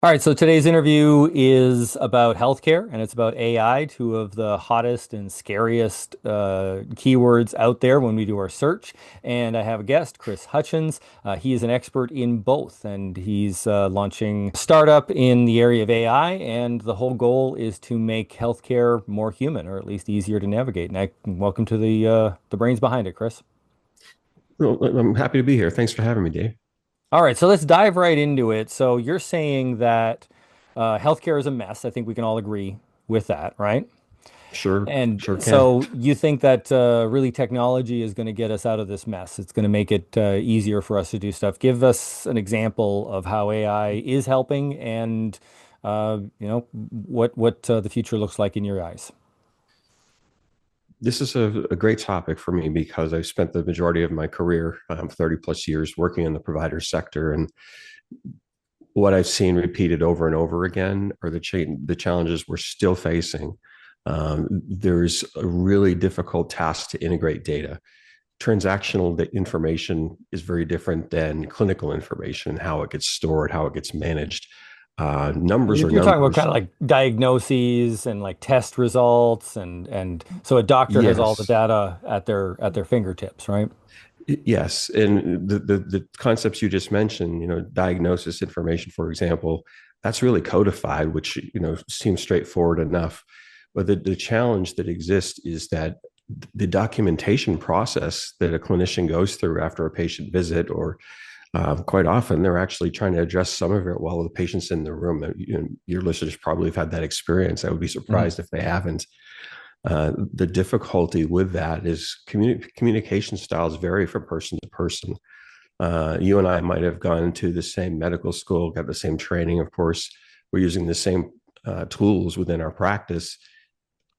All right, so today's interview is about healthcare and it's about AI, two of the hottest and scariest keywords out there when we do our search. And I have a guest, Chris Hutchins. He is an expert in both, and he's launching a startup in the area of AI. And the whole goal is to make healthcare more human, or at least easier to navigate. And welcome to the brains behind it, Chris. Well, I'm happy to be here. Thanks for having me, Dave. All right, so let's dive right into it. So you're saying that healthcare is a mess. I think we can all agree with that, right? Sure, And sure can. so you think that really technology is going to get us out of this mess. It's going to make it easier for us to do stuff. Give us an example of how AI is helping and what the future looks like in your eyes. This is a great topic for me because I've spent the majority of my career, 30 plus years, working in the provider sector. And what I've seen repeated over and over again are the challenges we're still facing. There's a really difficult task to integrate data. Transactional information is very different than clinical information, how it gets stored, how it gets managed. Numbers are You're talking about kind numbers. of like diagnoses and like test results and so a doctor has all the Yes. data at their fingertips, right? Yes, and the concepts you just mentioned, diagnosis information, for example, that's really codified, which seems straightforward enough. But the challenge that exists is that the documentation process that a clinician goes through after a patient visit, or quite often they're actually trying to address some of it while the patient's in the room. Your listeners probably have had that experience. I would be Mhm. surprised if they haven't. The difficulty with that is communication styles vary from person to person. You and I might have gone to the same medical school, got the same training, of course. We're using the same tools within our practice,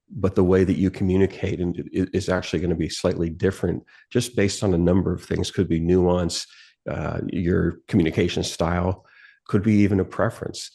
but the way that you communicate is actually going to be slightly different just based on a number of things. Could be nuance, your communication style, could be even a preference.